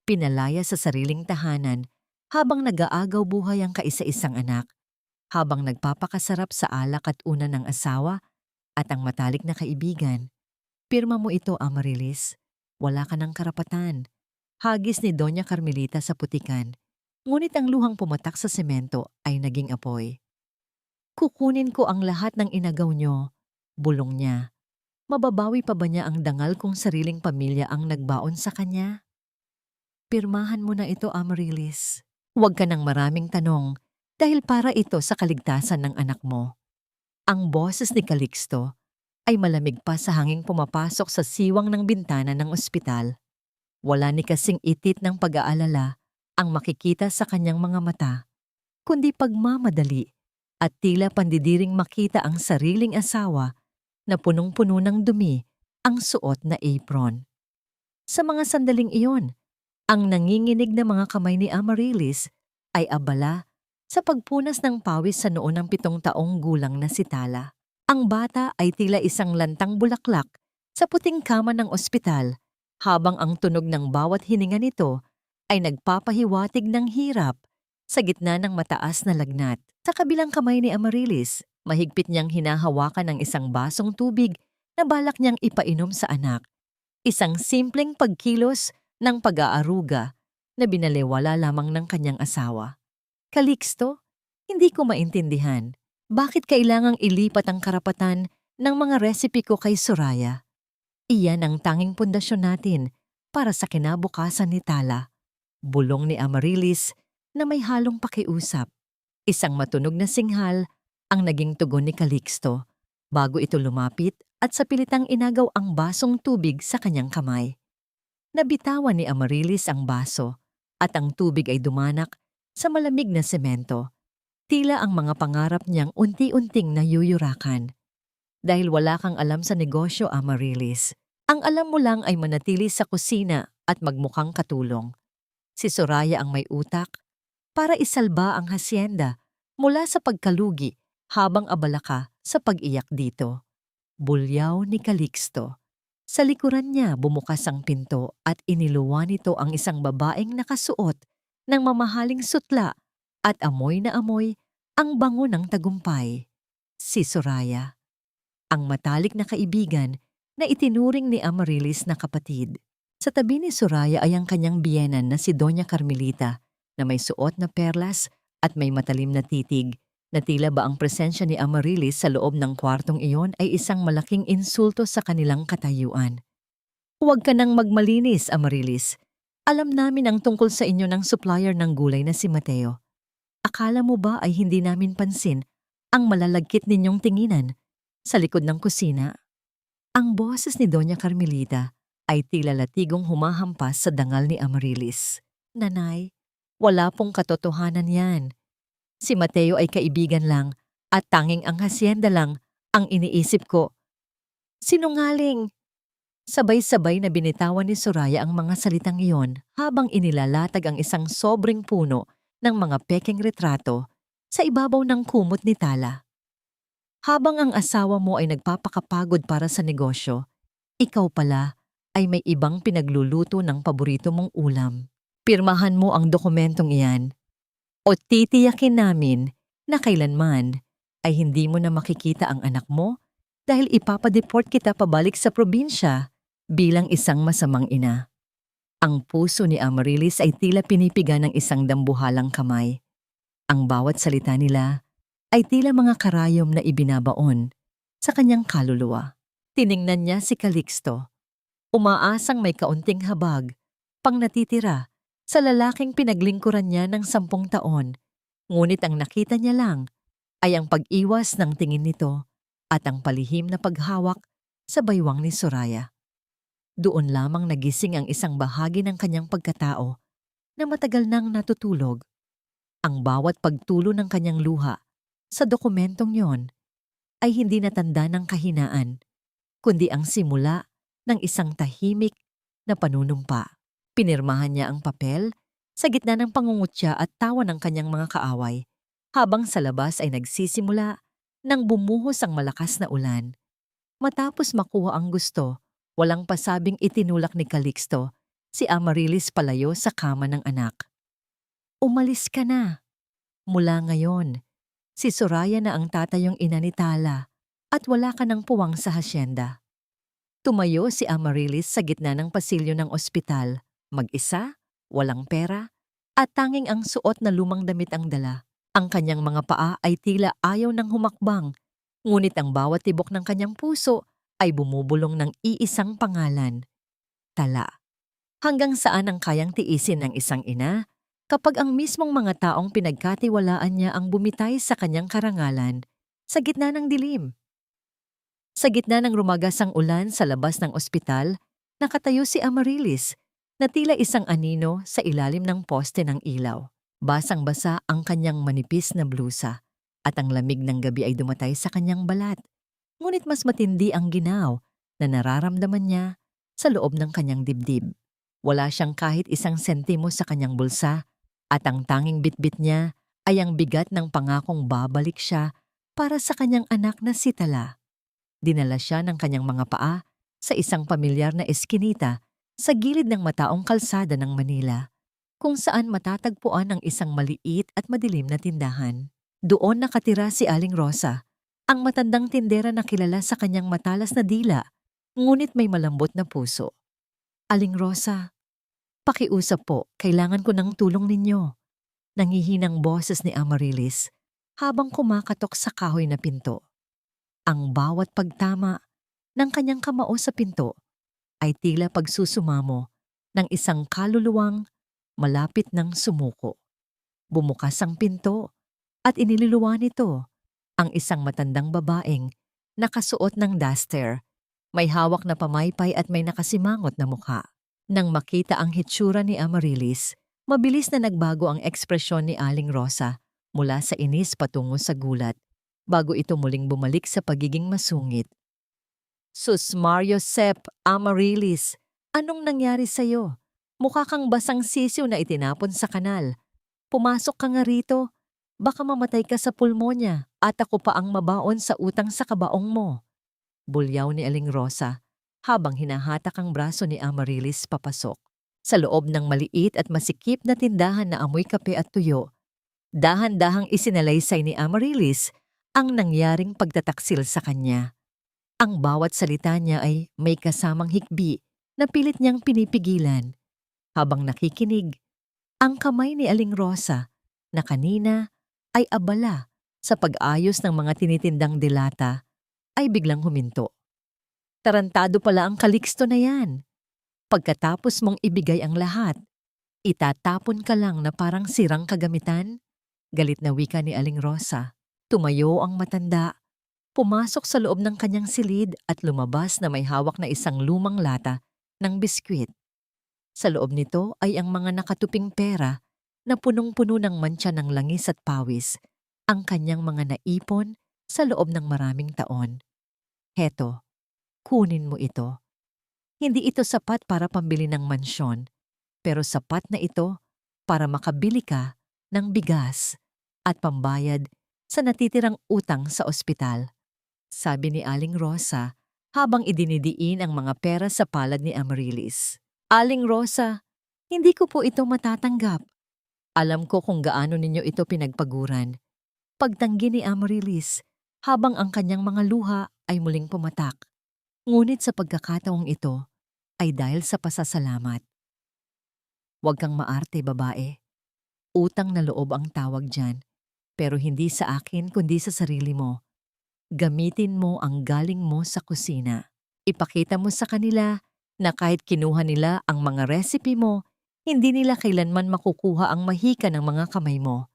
pinalaya sa sariling tahanan habang nag-aagaw buhay ang kaisa-isang anak, habang nagpapakasarap sa alak at una ng asawa at ang matalik na kaibigan. Pirma mo ito, Amarilis. Wala ka ng karapatan. Hagis ni Doña Carmelita sa putikan. Ngunit ang luhang pumatak sa semento ay naging apoy. Kukunin ko ang lahat ng inagaw nyo, bulong niya. Mababawi pa ba niya ang dangal kung sariling pamilya ang nagbaon sa kanya? Pirmahan mo na ito, Amarilis. Huwag ka ng maraming tanong dahil para ito sa kaligtasan ng anak mo. Ang boses ni Calixto ay malamig pa sa hanging pumapasok sa siwang ng bintana ng ospital. Wala ni kasing itit ng pag-aalala ang makikita sa kanyang mga mata, kundi pagmamadali at tila pandidiring makita ang sariling asawa na punong-puno ng dumi ang suot na apron. Sa mga sandaling iyon, ang nanginginig na mga kamay ni Amarilis ay abala sa pagpunas ng pawis sa noon ng 7 taong gulang na si Tala. Ang bata ay tila isang lantang bulaklak sa puting kama ng ospital, habang ang tunog ng bawat hininga nito ay nagpapahiwatig ng hirap sa gitna ng mataas na lagnat. Sa kabilang kamay ni Amarilis, mahigpit niyang hinahawakan ng isang basong tubig na balak niyang ipainom sa anak. Isang simpleng pagkilos ng pag-aaruga na binalewala lamang ng kanyang asawa. Calixto, hindi ko maintindihan. Bakit kailangang ilipat ang karapatan ng mga recipe ko kay Soraya? Iyan ang tanging pundasyon natin para sa kinabukasan ni Tala. Bulong ni Amarilis na may halong pakiusap. Isang matunog na singhal ang naging tugon ni Calixto bago ito lumapit at sa pilitang inagaw ang basong tubig sa kanyang kamay. Nabitawan ni Amarilis ang baso at ang tubig ay dumanak sa malamig na semento. Tila ang mga pangarap niyang unti-unting nayuyurakan. Dahil wala kang alam sa negosyo, Amarilis. Ang alam mo lang ay manatili sa kusina at magmukhang katulong. Si Soraya ang may utak para isalba ang hasyenda mula sa pagkalugi habang abala ka sa pag-iyak dito. Bulyaw ni Calixto. Sa likuran niya bumukas ang pinto at iniluwan nito ang isang babaeng nakasuot ng mamahaling sutla at amoy na amoy ang bango ng tagumpay. Si Soraya, ang matalik na kaibigan na itinuring ni Amarilis na kapatid. Sa tabi ni Soraya ay ang kanyang biyenan na si Doña Carmelita na may suot na perlas at may matalim na titig na tila ba ang presensya ni Amarilis sa loob ng kwartong iyon ay isang malaking insulto sa kanilang katayuan. Huwag ka nang magmalinis, Amarilis. Alam namin ang tungkol sa inyo ng supplier ng gulay na si Mateo. Akala mo ba ay hindi namin pansin ang malalagkit ninyong tinginan sa likod ng kusina? Ang boses ni Doña Carmelita ay tila latigong humahampas sa dangal ni Amarilis. Nanay, wala pong katotohanan yan. Si Mateo ay kaibigan lang at tanging ang hasyenda lang ang iniisip ko. Sinungaling! Sabay-sabay na binitawan ni Soraya ang mga salitang iyon habang inilalatag ang isang sobrang puno ng mga pekeng retrato sa ibabaw ng kumot ni Tala. Habang ang asawa mo ay nagpapakapagod para sa negosyo, ikaw pala ay may ibang pinagluluto ng paborito mong ulam. Pirmahan mo ang dokumentong iyan o titiyakin namin na kailanman ay hindi mo na makikita ang anak mo dahil ipapadeport kita pabalik sa probinsya bilang isang masamang ina. Ang puso ni Amarilis ay tila pinipiga ng isang dambuhalang kamay. Ang bawat salita nila ay tila mga karayom na ibinabaon sa kanyang kaluluwa. Tiningnan niya si Calixto. Umaasang may kaunting habag, pang natitira sa lalaking pinaglingkuran niya ng 10 taon. Ngunit ang nakita niya lang ay ang pag-iwas ng tingin nito at ang palihim na paghawak sa baywang ni Soraya. Doon lamang nagising ang isang bahagi ng kanyang pagkatao na matagal nang natutulog. Ang bawat pagtulo ng kanyang luha sa dokumentong yon ay hindi natanda ng kahinaan, kundi ang simula ng isang tahimik na panunumpa. Pinirmahan niya ang papel sa gitna ng pangungutya at tawa ng kanyang mga kaaway, habang sa labas ay nagsisimula nang bumuhos ang malakas na ulan. Matapos makuha ang gusto, walang pasabing itinulak ni Calixto si Amarilis palayo sa kama ng anak. Umalis ka na. Mula ngayon, si Soraya na ang tatayong ina ni Tala at wala ka ng puwang sa hasyenda. Tumayo si Amarilis sa gitna ng pasilyo ng ospital, mag-isa, walang pera, at tanging ang suot na lumang damit ang dala. Ang kanyang mga paa ay tila ayaw ng humakbang, ngunit ang bawat tibok ng kanyang puso ay bumubulong ng iisang pangalan, Tala. Hanggang saan ang kayang tiisin ng isang ina kapag ang mismong mga taong pinagkatiwalaan niya ang bumitay sa kanyang karangalan sa gitna ng dilim? Sa gitna ng rumagasang ulan sa labas ng ospital, nakatayo si Amarilis na tila isang anino sa ilalim ng poste ng ilaw. Basang-basa ang kanyang manipis na blusa at ang lamig ng gabi ay dumatay sa kanyang balat. Ngunit mas matindi ang ginaw na nararamdaman niya sa loob ng kanyang dibdib. Wala siyang kahit isang sentimo sa kanyang bulsa at ang tanging bitbit niya ay ang bigat ng pangakong babalik siya para sa kanyang anak na si Tala. Dinala siya ng kanyang mga paa sa isang pamilyar na eskinita sa gilid ng mataong kalsada ng Manila, kung saan matatagpuan ang isang maliit at madilim na tindahan. Doon nakatira si Aling Rosa, ang matandang tindera na kilala sa kanyang matalas na dila, ngunit may malambot na puso. Aling Rosa, pakiusap po, kailangan ko ng tulong ninyo. Nangihinang boses ni Amarilis habang kumakatok sa kahoy na pinto. Ang bawat pagtama ng kanyang kamao sa pinto ay tila pagsusumamo ng isang kaluluwang malapit ng sumuko. Bumukas ang pinto at iniluluwa nito ang isang matandang babaeng nakasuot ng duster, may hawak na pamaypay at may nakasimangot na mukha. Nang makita ang hitsura ni Amarilis, mabilis na nagbago ang ekspresyon ni Aling Rosa mula sa inis patungo sa gulat bago ito muling bumalik sa pagiging masungit. Sus Mario Sep, Amarilis, anong nangyari sa'yo? Mukha kang basang sisiw na itinapon sa kanal. Pumasok ka nga rito. Baka mamatay ka sa pulmonya at ako pa ang mabaon sa utang sa kabaong mo. Bulyaw ni Aling Rosa habang hinahatak ang braso ni Amarilis papasok. Sa loob ng maliit at masikip na tindahan na amoy kape at tuyo, dahan-dahang isinalaysay ni Amarilis ang nangyaring pagtataksil sa kanya. Ang bawat salita niya ay may kasamang hikbi na pilit niyang pinipigilan. Habang nakikinig, ang kamay ni Aling Rosa na kanina ay abala sa pag-ayos ng mga tinitindang delata ay biglang huminto. Tarantado pala ang Calixto na yan. Pagkatapos mong ibigay ang lahat, itatapon ka lang na parang sirang kagamitan? Galit na wika ni Aling Rosa. Tumayo ang matanda, pumasok sa loob ng kanyang silid at lumabas na may hawak na isang lumang lata ng biskwit. Sa loob nito ay ang mga nakatuping pera na punong-puno ng mantsa ng langis at pawis, ang kanyang mga naipon sa loob ng maraming taon. Heto, kunin mo ito. Hindi ito sapat para pambili ng mansyon, pero sapat na ito para makabili ka ng bigas at pambayad sa natitirang utang sa ospital. Sabi ni Aling Rosa habang idinidiin ang mga pera sa palad ni Amarilis. Aling Rosa, hindi ko po ito matatanggap. Alam ko kung gaano ninyo ito pinagpaguran. Pagtanggi ni Amarilis habang ang kanyang mga luha ay muling pumatak. Ngunit sa pagkakataong ito ay dahil sa pasasalamat. Huwag kang maarte, babae. Utang na loob ang tawag dyan, pero hindi sa akin kundi sa sarili mo. Gamitin mo ang galing mo sa kusina. Ipakita mo sa kanila na kahit kinuha nila ang mga recipe mo, hindi nila kailanman makukuha ang mahika ng mga kamay mo.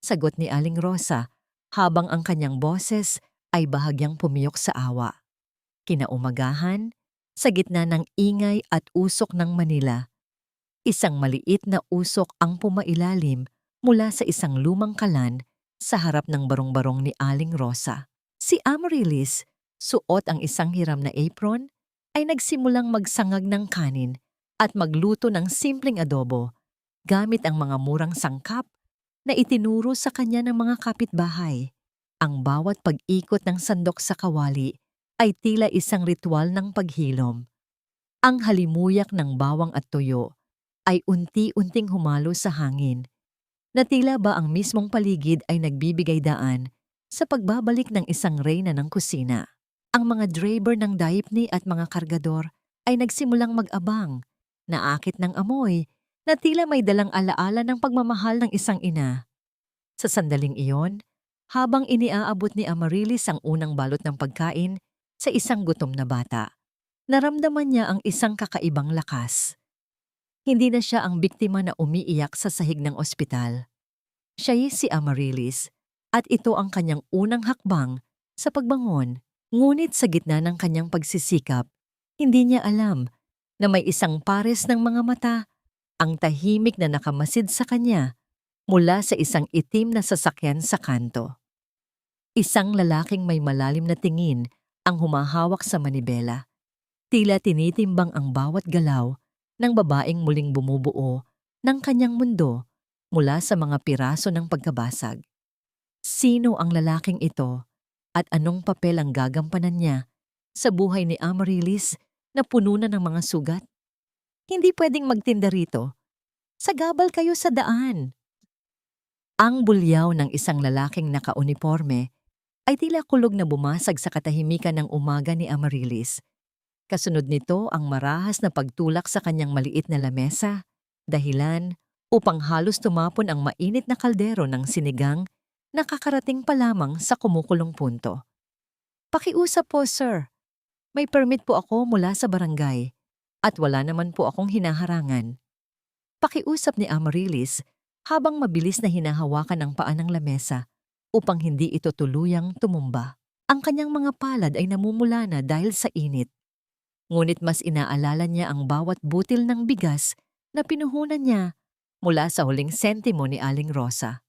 Sagot ni Aling Rosa habang ang kanyang boses ay bahagyang pumiyok sa awa. Kinaumagahan, sa gitna ng ingay at usok ng Manila, isang maliit na usok ang pumailalim mula sa isang lumang kalan sa harap ng barong-barong ni Aling Rosa. Si Amarilis, suot ang isang hiram na apron, ay nagsimulang magsangag ng kanin at magluto ng simpleng adobo gamit ang mga murang sangkap na itinuro sa kanya ng mga kapitbahay. Ang bawat pag-ikot ng sandok sa kawali ay tila isang ritual ng paghilom. Ang halimuyak ng bawang at tuyo ay unti-unting humalo sa hangin, na tila ba ang mismong paligid ay nagbibigay daan sa pagbabalik ng isang reyna ng kusina. Ang mga driver ng daipni at mga kargador ay nagsimulang mag-abang, naakit ng amoy, na tila may dalang alaala ng pagmamahal ng isang ina. Sa sandaling iyon, habang iniaabot ni Amarilis ang unang balot ng pagkain sa isang gutom na bata, naramdaman niya ang isang kakaibang lakas. Hindi na siya ang biktima na umiiyak sa sahig ng ospital. Siya'y si Amarilis at ito ang kanyang unang hakbang sa pagbangon. Ngunit sa gitna ng kanyang pagsisikap, hindi niya alam na may isang pares ng mga mata ang tahimik na nakamasid sa kanya mula sa isang itim na sasakyan sa kanto. Isang lalaking may malalim na tingin ang humahawak sa manibela. Tila tinitimbang ang bawat galaw ng babaeng muling bumubuo ng kanyang mundo mula sa mga piraso ng pagkabasag. Sino ang lalaking ito at anong papel ang gagampanan niya sa buhay ni Amarilis na puno na ng mga sugat? Hindi pwedeng magtinda rito. Sagabal kayo sa daan. Ang bulyaw ng isang lalaking naka-uniforme ay tila kulog na bumasag sa katahimikan ng umaga ni Amarilis. Kasunod nito ang marahas na pagtulak sa kanyang maliit na lamesa, dahilan upang halos tumapon ang mainit na kaldero ng sinigang na kakarating pa lamang sa kumukulong punto. "Pakiusap po, sir. May permit po ako mula sa barangay at wala naman po akong hinaharangan." Pakiusap ni Amarilis habang mabilis na hinahawakan ang paa ng lamesa upang hindi ito tuluyang tumumba. Ang kanyang mga palad ay namumula na dahil sa init. Ngunit mas inaalala niya ang bawat butil ng bigas na pinuhunan niya mula sa huling sentimo ni Aling Rosa.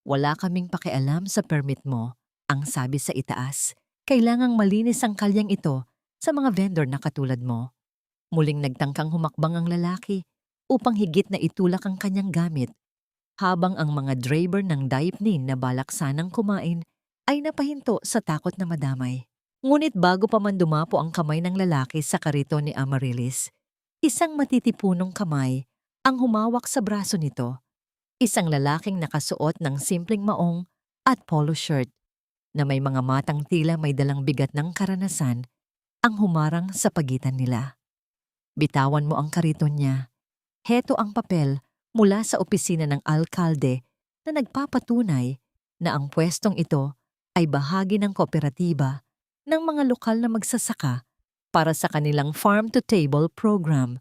"Wala kaming pakialam sa permit mo," ang sabi sa itaas. "Kailangang malinis ang kalyang ito sa mga vendor na katulad mo." Muling nagtangkang humakbang ang lalaki upang higit na itulak ang kanyang gamit, habang ang mga driver ng daipnin na balak sanang kumain ay napahinto sa takot na madamay. Ngunit bago pa man dumapo ang kamay ng lalaki sa kariton ni Amarilis, isang matitipunong kamay ang humawak sa braso nito. Isang lalaking nakasuot ng simpleng maong at polo shirt na may mga matang tila may dalang bigat ng karanasan ang humarang sa pagitan nila. "Bitawan mo ang kariton niya. Heto ang papel mula sa opisina ng alkalde na nagpapatunay na ang pwestong ito ay bahagi ng kooperatiba ng mga lokal na magsasaka para sa kanilang farm-to-table program."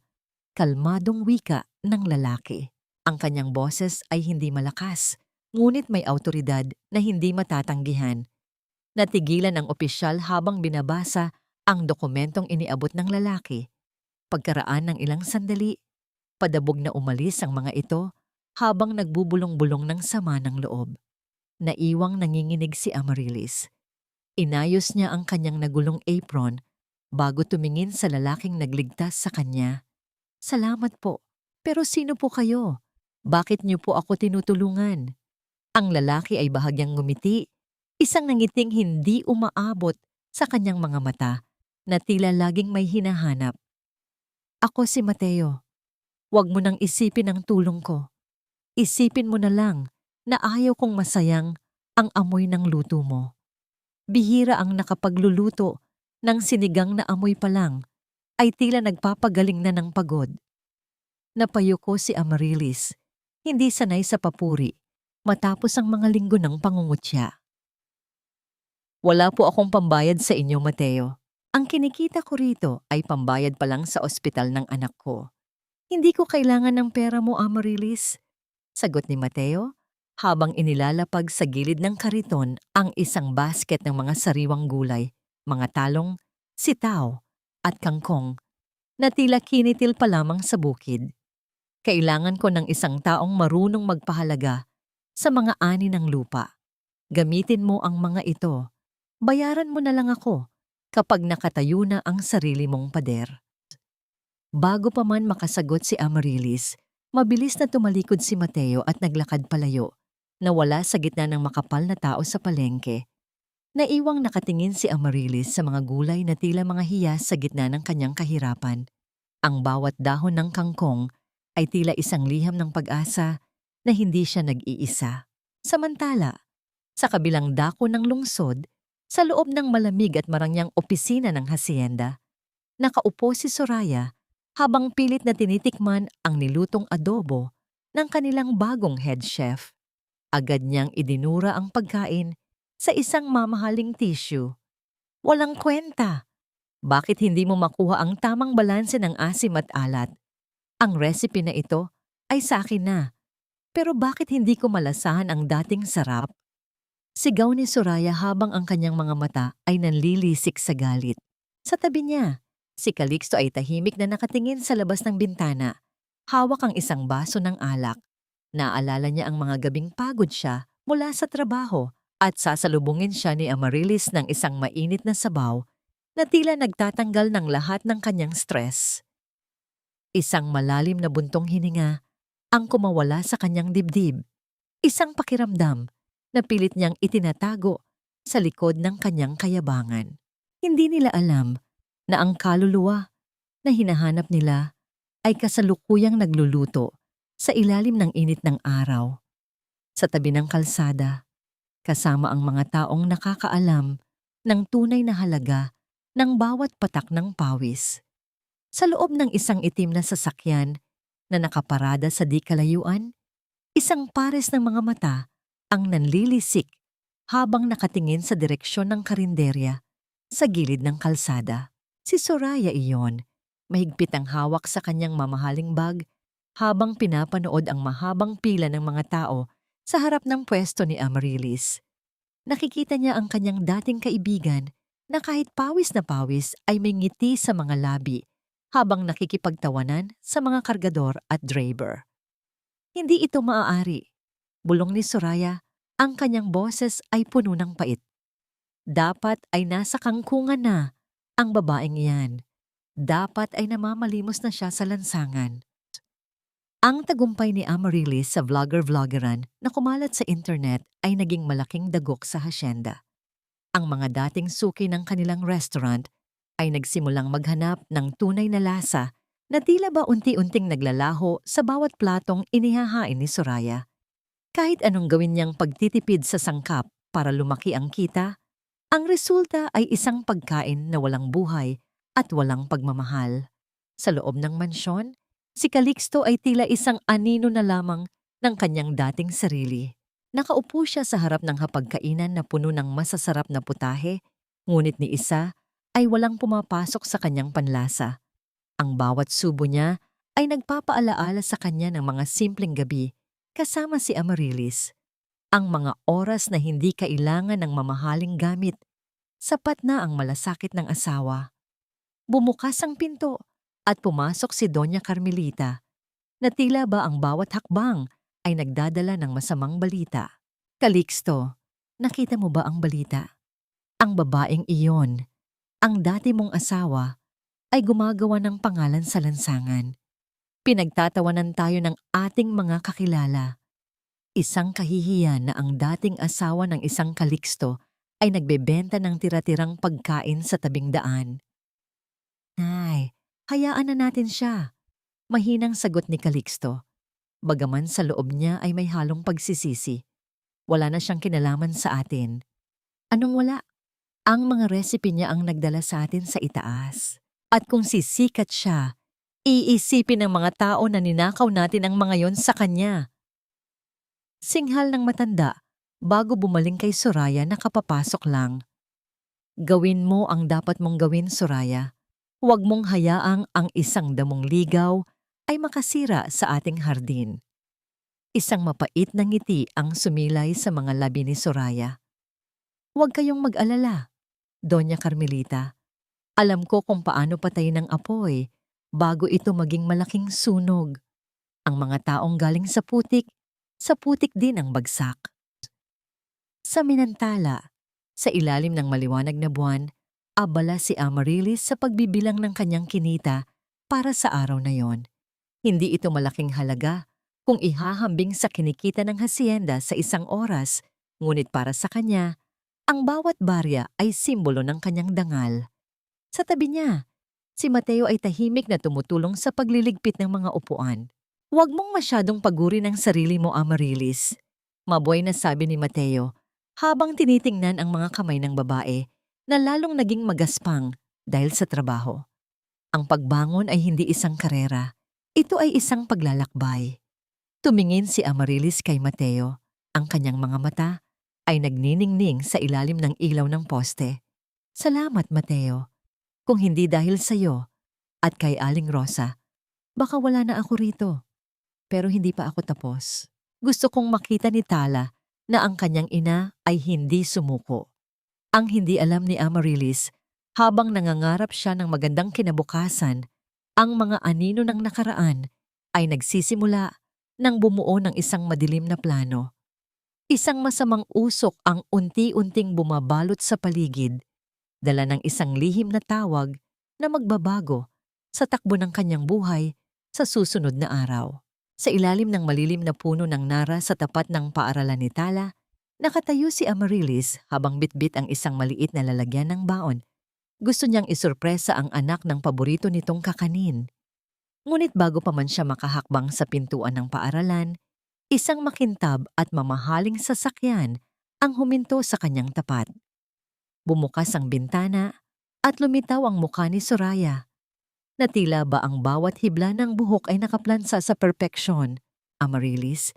Kalmadong wika ng lalaki. Ang kanyang boses ay hindi malakas, ngunit may awtoridad na hindi matatanggihan. Natigilan ang opisyal habang binabasa ang dokumentong iniabot ng lalaki. Pagkaraan ng ilang sandali, padabog na umalis ang mga ito habang nagbubulong-bulong ng sama ng loob. Naiwang nanginginig si Amarilis. Inayos niya ang kanyang nagulong apron bago tumingin sa lalaking nagligtas sa kanya. "Salamat po. Pero sino po kayo? Bakit niyo po ako tinutulungan?" Ang lalaki ay bahagyang ngumiti, isang nangiting hindi umaabot sa kanyang mga mata na tila laging may hinahanap. "Ako si Mateo. Huwag mo nang isipin ang tulong ko. Isipin mo na lang na ayaw kong masayang ang amoy ng luto mo. Bihira ang nakapagluluto ng sinigang na amoy pa lang ay tila nagpapagaling na ng pagod." Napayuko si Amarilis, hindi sanay sa papuri, matapos ang mga linggo ng pangungutya. "Wala po akong pambayad sa inyo, Mateo. Ang kinikita ko rito ay pambayad pa lang sa ospital ng anak ko. Hindi ko kailangan ng pera mo, Amarilis," sagot ni Mateo, habang inilalapag sa gilid ng kariton ang isang basket ng mga sariwang gulay, mga talong, sitaw, at kangkong, na tila kinitil pa lamang sa bukid. "Kailangan ko ng isang taong marunong magpahalaga sa mga ani ng lupa. Gamitin mo ang mga ito. Bayaran mo na lang ako kapag nakatayo na ang sarili mong pader." Bago pa man makasagot si Amarilis, mabilis na tumalikod si Mateo at naglakad palayo, nawala sa gitna ng makapal na tao sa palengke. Naiwang nakatingin si Amarilis sa mga gulay na tila mga hiyas sa gitna ng kanyang kahirapan. Ang bawat dahon ng kangkong ay tila isang liham ng pag-asa na hindi siya nag-iisa. Samantala, sa kabilang dako ng lungsod, sa loob ng malamig at marangyang opisina ng hasyenda, nakaupo si Soraya habang pilit na tinitikman ang nilutong adobo ng kanilang bagong head chef. Agad niyang idinura ang pagkain sa isang mamahaling tissue. Walang kwenta. Bakit hindi mo makuha ang tamang balanse ng asim at alat? Ang recipe na ito ay sa akin na. Pero bakit hindi ko malasahan ang dating sarap? Sigaw ni Soraya habang ang kanyang mga mata ay nanlilisik sa galit. Sa tabi niya, si Calixto ay tahimik na nakatingin sa labas ng bintana. Hawak ang isang baso ng alak. Naalala niya ang mga gabing pagod siya mula sa trabaho at sasalubungin siya ni Amaryllis ng isang mainit na sabaw na tila nagtatanggal ng lahat ng kanyang stress. Isang malalim na buntong hininga ang kumawala sa kanyang dibdib. Isang pakiramdam na pilit niyang itinatago sa likod ng kanyang kayabangan. Hindi nila alam na ang kaluluwa na hinahanap nila ay kasalukuyang nagluluto sa ilalim ng init ng araw. Sa tabi ng kalsada, kasama ang mga taong nakakaalam ng tunay na halaga ng bawat patak ng pawis. Sa loob ng isang itim na sasakyan na nakaparada sa di kalayuan, isang pares ng mga mata ang nanlilisik habang nakatingin sa direksyon ng karinderya sa gilid ng kalsada. Si Soraya iyon, mahigpit ang hawak sa kanyang mamahaling bag habang pinapanood ang mahabang pila ng mga tao sa harap ng pwesto ni Amaryllis. Nakikita niya ang kanyang dating kaibigan na kahit pawis na pawis ay may ngiti sa mga labi habang nakikipagtawanan sa mga kargador at driver. Hindi ito maaari. Bulong ni Soraya, ang kanyang boses ay puno ng pait. Dapat ay nasa kangkungan na ang babaeng iyan. Dapat ay namamalimos na siya sa lansangan. Ang tagumpay ni Amaryllis sa vlogger-vloggeran na kumalat sa internet ay naging malaking dagok sa hasyenda. Ang mga dating suki ng kanilang restaurant ay nagsimulang maghanap ng tunay na lasa na tila ba unti-unting naglalaho sa bawat platong inihahain ni Soraya. Kahit anong gawin niyang pagtitipid sa sangkap para lumaki ang kita, ang resulta ay isang pagkain na walang buhay at walang pagmamahal. Sa loob ng mansyon, si Calixto ay tila isang anino na lamang ng kanyang dating sarili. Nakaupo siya sa harap ng hapagkainan na puno ng masasarap na putahe, ngunit ni isa ay walang pumapasok sa kanyang panlasa. Ang bawat subo niya ay nagpapaalaala sa kanya ng mga simpleng gabi kasama si Amaryllis. Ang mga oras na hindi kailangan ng mamahaling gamit, sapat na ang malasakit ng asawa. Bumukas ang pinto at pumasok si Doña Carmelita, na tila ba ang bawat hakbang ay nagdadala ng masamang balita. Calixto, nakita mo ba ang balita? Ang babaeng iyon, ang dati mong asawa, ay gumagawa ng pangalan sa lansangan. Pinagtatawanan tayo ng ating mga kakilala. Isang kahihiyan na ang dating asawa ng isang Calixto ay nagbebenta ng tira-tirang pagkain sa tabing daan. Nay, hayaan na natin siya. Mahinang sagot ni Calixto. Bagaman sa loob niya ay may halong pagsisisi. Wala na siyang kinalaman sa atin. Anong wala? Ang mga recipe niya ang nagdala sa atin sa itaas. At kung sisikat siya, iisipin ng mga tao na ninakaw natin ang mga yon sa kanya. Singhal ng matanda bago bumaling kay Soraya na kapapasok lang. Gawin mo ang dapat mong gawin, Soraya. Huwag mong hayaang ang isang damong ligaw ay makasira sa ating hardin. Isang mapait na ngiti ang sumilay sa mga labi ni Soraya. Huwag kayong mag-alala, Doña Carmelita. Alam ko kung paano patayin ang apoy bago ito maging malaking sunog. Ang mga taong galing sa putik din ang bagsak. Sa Minantala, sa ilalim ng maliwanag na buwan, abala si Amaryllis sa pagbibilang ng kanyang kinita para sa araw na yon. Hindi ito malaking halaga kung ihahambing sa kinikita ng hasyenda sa isang oras, ngunit para sa kanya, ang bawat barya ay simbolo ng kanyang dangal. Sa tabi niya, si Mateo ay tahimik na tumutulong sa pagliligpit ng mga upuan. Huwag mong masyadong pagurin ang sarili mo, Amaryllis. Mabuhay na sabi ni Mateo habang tinitingnan ang mga kamay ng babae na lalong naging magaspang dahil sa trabaho. Ang pagbangon ay hindi isang karera. Ito ay isang paglalakbay. Tumingin si Amaryllis kay Mateo. Ang kanyang mga mata ay nagniningning sa ilalim ng ilaw ng poste. Salamat, Mateo. Kung hindi dahil sa iyo at kay Aling Rosa, baka wala na ako rito. Pero hindi pa ako tapos. Gusto kong makita ni Tala na ang kanyang ina ay hindi sumuko. Ang hindi alam ni Amaryllis, habang nangangarap siya ng magandang kinabukasan, ang mga anino ng nakaraan ay nagsisimula nang bumuo ng isang madilim na plano. Isang masamang usok ang unti-unting bumabalot sa paligid, dala ng isang lihim na tawag na magbabago sa takbo ng kanyang buhay sa susunod na araw. Sa ilalim ng malilim na puno ng nara sa tapat ng paaralan ni Tala, nakatayo si Amaryllis habang bitbit ang isang maliit na lalagyan ng baon. Gusto niyang isurpresa ang anak ng paborito nitong kakanin. Ngunit bago pa man siya makahakbang sa pintuan ng paaralan, isang makintab at mamahaling sasakyan ang huminto sa kanyang tapat. Bumukas ang bintana at lumitaw ang mukha ni Soraya. Na tila ba ang bawat hibla ng buhok ay nakaplansa sa perpeksyon. Amaryllis,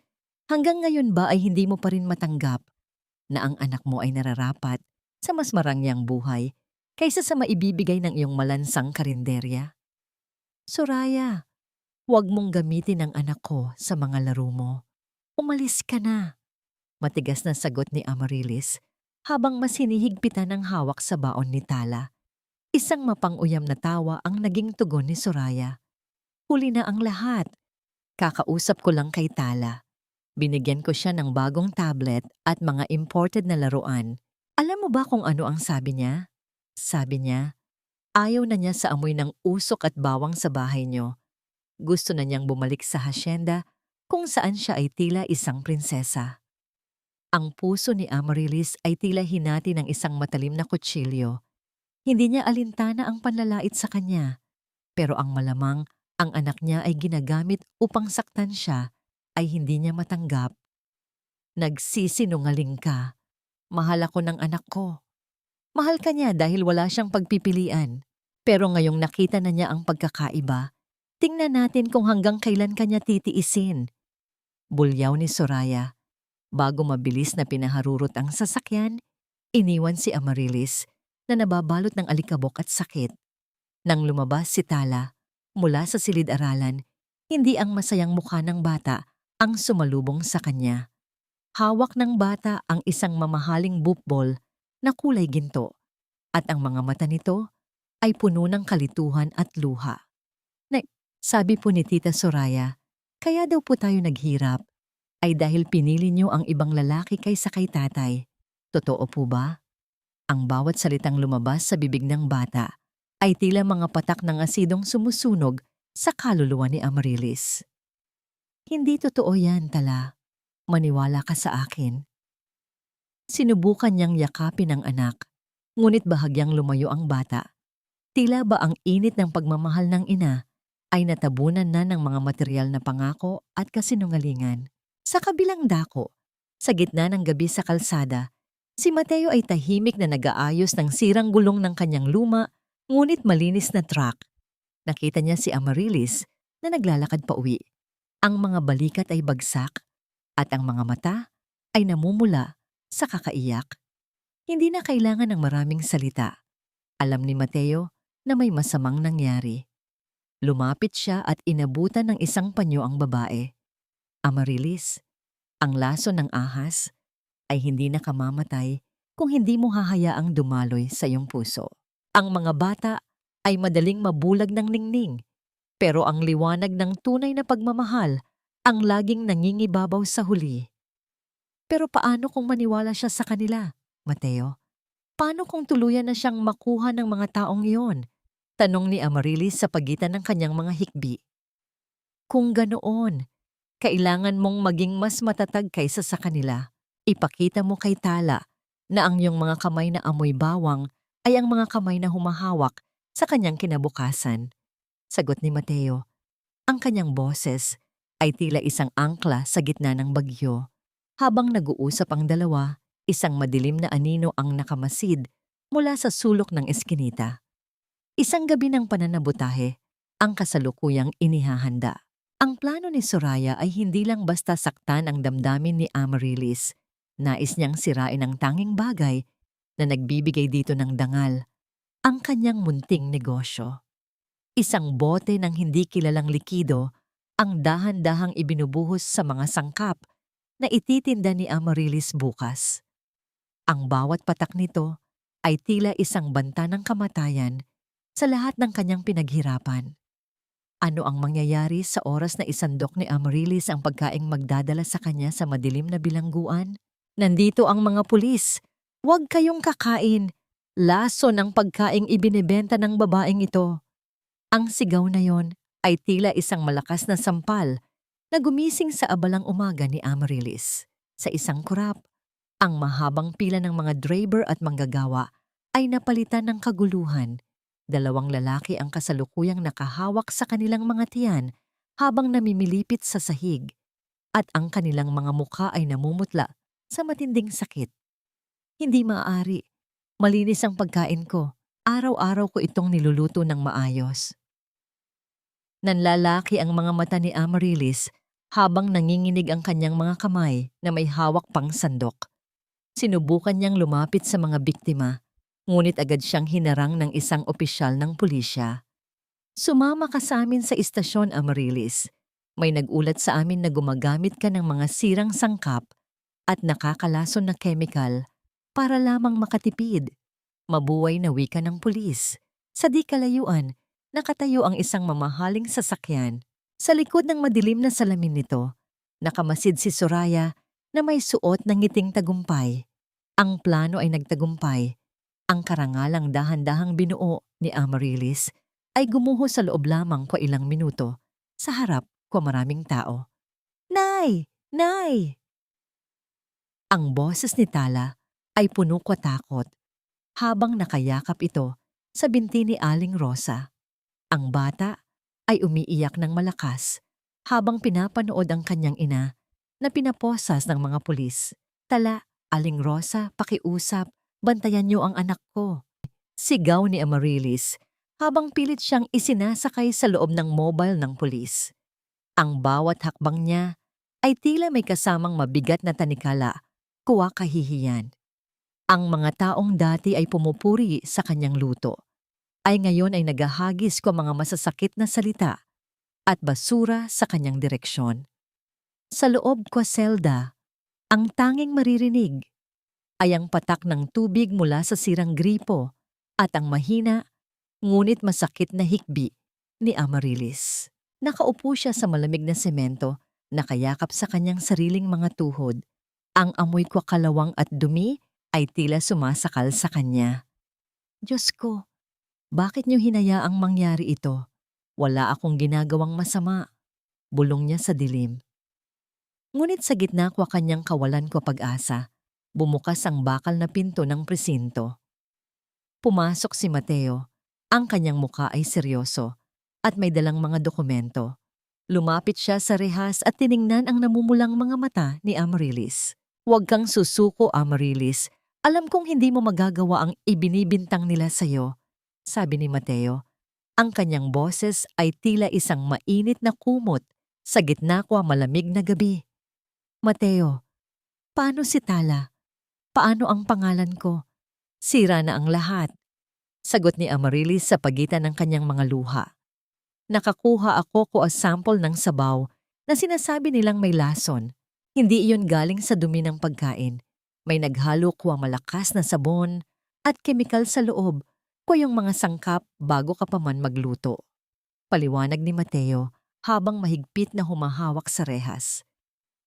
hanggang ngayon ba ay hindi mo pa rin matanggap na ang anak mo ay nararapat sa mas marangyang buhay kaysa sa maibibigay ng iyong malansang karinderya? Soraya, huwag mong gamitin ang anak ko sa mga laro mo. Umalis ka na. Matigas na sagot ni Amaryllis habang mas hinihigpitan ang hawak sa baon ni Tala. Isang mapang-uyam na tawa ang naging tugon ni Soraya. Huli na ang lahat. Kakausap ko lang kay Tala. Binigyan ko siya ng bagong tablet at mga imported na laruan. Alam mo ba kung ano ang sabi niya? Sabi niya, ayaw na niya sa amoy ng usok at bawang sa bahay niyo. Gusto na niyang bumalik sa hasyenda kung saan siya ay tila isang prinsesa. Ang puso ni Amaryllis ay tila hinati ng isang matalim na kutsilyo. Hindi niya alintana ang panlalait sa kanya, pero ang malamang ang anak niya ay ginagamit upang saktan siya ay hindi niya matanggap. Nagsisinungaling ka. Mahal ako ng anak ko. Mahal ka niya dahil wala siyang pagpipilian. Pero ngayong nakita na niya ang pagkakaiba, tingnan natin kung hanggang kailan ka niya titiisin. Bulyaw ni Soraya. Bago mabilis na pinaharurot ang sasakyan, iniwan si Amaryllis na nababalot ng alikabok at sakit. Nang lumabas si Tala mula sa silid-aralan, hindi ang masayang mukha ng bata ang sumalubong sa kanya. Hawak ng bata ang isang mamahaling bookball na kulay ginto at ang mga mata nito ay puno ng kalituhan at luha. Sabi po ni Tita Soraya, kaya daw po tayo naghirap ay dahil pinili niyo ang ibang lalaki kaysa kay tatay. Totoo po ba? Ang bawat salitang lumabas sa bibig ng bata ay tila mga patak ng asidong sumusunog sa kaluluwa ni Amaryllis. Hindi totoo yan, Tala. Maniwala ka sa akin. Sinubukan niyang yakapin ang anak, ngunit bahagyang lumayo ang bata. Tila ba ang init ng pagmamahal ng ina ay natabunan na ng mga material na pangako at kasinungalingan. Sa kabilang dako, sa gitna ng gabi sa kalsada, si Mateo ay tahimik na nag-aayos ng sirang gulong ng kanyang luma ngunit malinis na truck. Nakita niya si Amaryllis na naglalakad pa uwi. Ang mga balikat ay bagsak at ang mga mata ay namumula sa kakaiyak. Hindi na kailangan ng maraming salita. Alam ni Mateo na may masamang nangyari. Lumapit siya at inabutan ng isang panyo ang babae. Amaryllis, ang laso ng ahas ay hindi nakamamatay kung hindi mo hahayaang dumaloy sa iyong puso. Ang mga bata ay madaling mabulag ng ningning, pero ang liwanag ng tunay na pagmamahal ang laging nangingibabaw sa huli. Pero paano kung maniwala siya sa kanila, Mateo? Paano kung tuluyan na siyang makuha ng mga taong iyon? Tanong ni Amaryllis sa pagitan ng kanyang mga hikbi. Kung ganoon, kailangan mong maging mas matatag kaysa sa kanila. Ipakita mo kay Tala na ang iyong mga kamay na amoy bawang ay ang mga kamay na humahawak sa kanyang kinabukasan. Sagot ni Mateo. Ang kanyang boses ay tila isang angkla sa gitna ng bagyo. Habang nag-uusap ang dalawa, isang madilim na anino ang nakamasid mula sa sulok ng eskinita. Isang gabi ng pananabutahe, ang kasalukuyang inihahanda. Ang plano ni Soraya ay hindi lang basta saktan ang damdamin ni Amaryllis. Nais niyang sirain ang tanging bagay na nagbibigay dito ng dangal, ang kanyang munting negosyo. Isang bote ng hindi kilalang likido ang dahan-dahang ibinubuhos sa mga sangkap na ititinda ni Amaryllis bukas. Ang bawat patak nito ay tila isang banta ng kamatayan sa lahat ng kanyang pinaghirapan. Ano ang mangyayari sa oras na isandok ni Amaryllis ang pagkaing magdadala sa kanya sa madilim na bilangguan? Nandito ang mga pulis. Huwag kayong kakain. Laso ng pagkaing ibinebenta ng babaeng ito. Ang sigaw na yon ay tila isang malakas na sampal na gumising sa abalang umaga ni Amaryllis. Sa isang kurap, ang mahabang pila ng mga driver at manggagawa ay napalitan ng kaguluhan. Dalawang lalaki ang kasalukuyang nakahawak sa kanilang mga tiyan habang namimilipit sa sahig, at ang kanilang mga mukha ay namumutla sa matinding sakit. Hindi maaari. Malinis ang pagkain ko. Araw-araw ko itong niluluto ng maayos. Nanlalaki ang mga mata ni Amaryllis habang nanginginig ang kanyang mga kamay na may hawak pang sandok. Sinubukan niyang lumapit sa mga biktima, ngunit agad siyang hinarang ng isang opisyal ng pulisya. Sumama ka sa amin sa istasyon, Amaryllis. May nag-ulat sa amin na gumagamit ka ng mga sirang sangkap at nakakalason na chemical para lamang makatipid. Mabuhay na wika ng pulis. Sa di kalayuan, nakatayo ang isang mamahaling sasakyan. Sa likod ng madilim na salamin nito, nakamasid si Soraya na may suot ng ngiting tagumpay. Ang plano ay nagtagumpay. Ang karangalang dahan-dahang binuo ni Amaryllis ay gumuho sa loob lamang kwa ilang minuto sa harap kwa maraming tao. Nay! Nay! Ang boses ni Tala ay puno kwa takot habang nakayakap ito sa binti ni Aling Rosa. Ang bata ay umiiyak ng malakas habang pinapanood ang kanyang ina na pinaposas ng mga pulis. Tala, Aling Rosa, pakiusap, bantayan niyo ang anak ko. Sigaw ni Amaryllis habang pilit siyang isinasakay sa loob ng mobile ng pulis. Ang bawat hakbang niya ay tila may kasamang mabigat na tanikala, kuwa kahihiyan. Ang mga taong dati ay pumupuri sa kanyang luto, ay ngayon ay nagahagis ko mga masasakit na salita at basura sa kanyang direksyon. Sa loob ko selda, ang tanging maririnig ay ang patak ng tubig mula sa sirang gripo at ang mahina ngunit masakit na hikbi ni Amaryllis. Nakaupo siya sa malamig na semento, nakayakap sa kanyang sariling mga tuhod. Ang amoy kwa kalawang at dumi ay tila sumasakal sa kanya. Diyos ko, bakit niyo hinayaang mangyari ito? Wala akong ginagawang masama. Bulong niya sa dilim. Ngunit sa gitna kwa kanyang kawalan ko pag-asa, bumukas ang bakal na pinto ng presinto. Pumasok si Mateo. Ang kanyang muka ay seryoso at may dalang mga dokumento. Lumapit siya sa rehas at tiningnan ang namumulang mga mata ni Amaryllis. Huwag kang susuko, Amaryllis. Alam kong hindi mo magagawa ang ibinibintang nila sa'yo, sabi ni Mateo. Ang kanyang boses ay tila isang mainit na kumot sa gitna kwa malamig na gabi. Mateo, paano si Tala? Paano ang pangalan ko? Sira na ang lahat. Sagot ni Amaryllis sa pagitan ng kanyang mga luha. Nakakuha ako ko as sample ng sabaw na sinasabi nilang may lason. Hindi iyon galing sa dumi ng pagkain. May naghalo ko malakas na sabon at kemikal sa loob ko yung mga sangkap bago ka pa man magluto. Paliwanag ni Mateo habang mahigpit na humahawak sa rehas.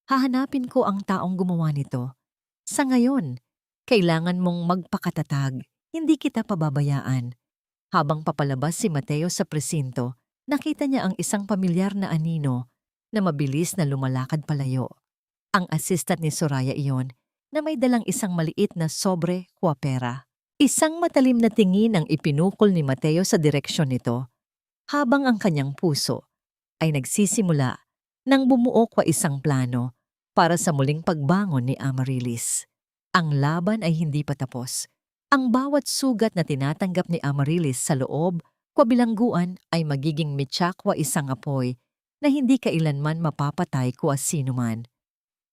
Hahanapin ko ang taong gumawa nito. Sa ngayon, kailangan mong magpakatatag. Hindi kita pababayaan. Habang papalabas si Mateo sa presinto, nakita niya ang isang pamilyar na anino na mabilis na lumalakad palayo. Ang assistant ni Soraya iyon na may dalang isang maliit na sobre kuwapera. Isang matalim na tingin ang ipinukol ni Mateo sa direksyon nito, habang ang kanyang puso ay nagsisimula nang bumuo kwa isang plano para sa muling pagbangon ni Amaryllis. Ang laban ay hindi pa tapos. Ang bawat sugat na tinatanggap ni Amaryllis sa loob, kwa bilangguan ay magiging mitsakwa isang apoy na hindi kailanman mapapatay kwa sinuman.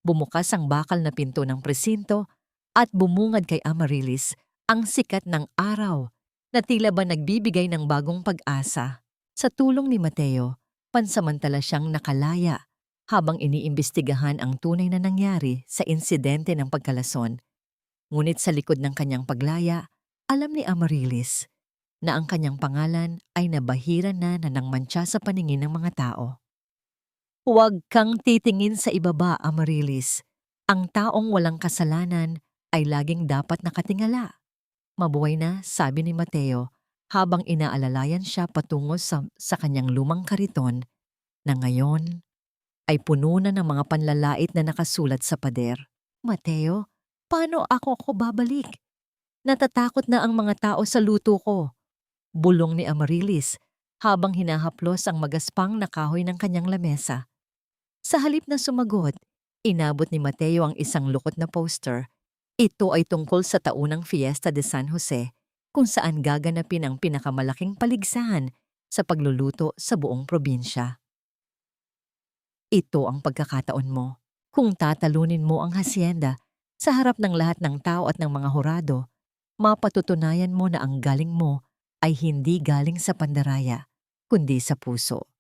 Bumukas ang bakal na pinto ng presinto at bumungad kay Amaryllis ang sikat ng araw na tila ba nagbibigay ng bagong pag-asa. Sa tulong ni Mateo, pansamantala siyang nakalaya habang iniimbestigahan ang tunay na nangyari sa insidente ng pagkalason. Ngunit sa likod ng kanyang paglaya, alam ni Amaryllis na ang kanyang pangalan ay nabahiran na ng mantsa sa paningin ng mga tao. Huwag kang titingin sa ibaba, Amaryllis. Ang taong walang kasalanan ay laging dapat nakatingala. Mabuhay na, sabi ni Mateo habang inaalalayan siya patungo sa kanyang lumang kariton na ngayon ay puno na ng mga panlalait na nakasulat sa pader. Mateo, paano ako babalik? Natatakot na ang mga tao sa luto ko. Bulong ni Amaryllis habang hinahaplos ang magaspang na kahoy ng kanyang lamesa. Sa halip na sumagot, inabot ni Mateo ang isang lukot na poster. Ito ay tungkol sa taunang Fiesta de San Jose kung saan gaganapin ang pinakamalaking paligsahan sa pagluluto sa buong probinsya. Ito ang pagkakataon mo. Kung tatalunin mo ang hasyenda sa harap ng lahat ng tao at ng mga hurado, mapatutunayan mo na ang galing mo ay hindi galing sa pandaraya, kundi sa puso.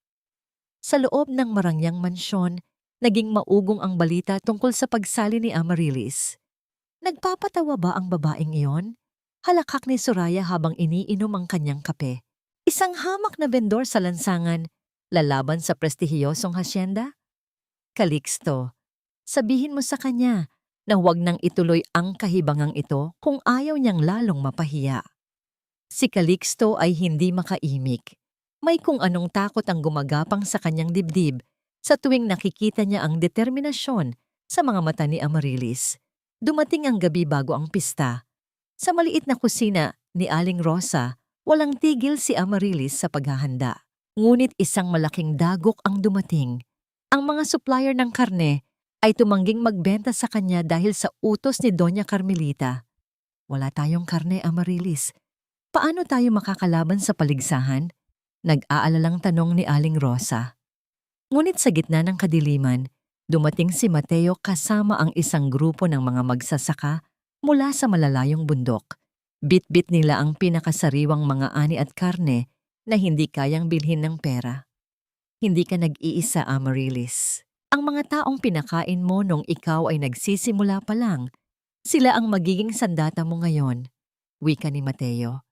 Sa loob ng marangyang mansyon, naging maugong ang balita tungkol sa pagsali ni Amaryllis. Nagpapatawa ba ang babaeng iyon? Halakak ni Soraya habang iniinom ang kanyang kape. Isang hamak na vendor sa lansangan, lalaban sa prestihiyosong hasyenda? Calixto, sabihin mo sa kanya na huwag nang ituloy ang kahibangang ito kung ayaw niyang lalong mapahiya. Si Calixto ay hindi makaimik. May kung anong takot ang gumagapang sa kanyang dibdib sa tuwing nakikita niya ang determinasyon sa mga mata ni Amaryllis. Dumating ang gabi bago ang pista. Sa maliit na kusina ni Aling Rosa, walang tigil si Amaryllis sa paghahanda. Ngunit isang malaking dagok ang dumating. Ang mga supplier ng karne ay tumangging magbenta sa kanya dahil sa utos ni Doña Carmelita. Wala tayong karne, Amaryllis. Paano tayo makakalaban sa paligsahan? Nag-aalalang tanong ni Aling Rosa. Ngunit sa gitna ng kadiliman, dumating si Mateo kasama ang isang grupo ng mga magsasaka mula sa malalayong bundok. Bit-bit nila ang pinakasariwang mga ani at karne na hindi kayang bilhin ng pera. Hindi ka nag-iisa, Amaryllis. Ang mga taong pinakain mo nung ikaw ay nagsisimula pa lang, sila ang magiging sandata mo ngayon, wika ni Mateo.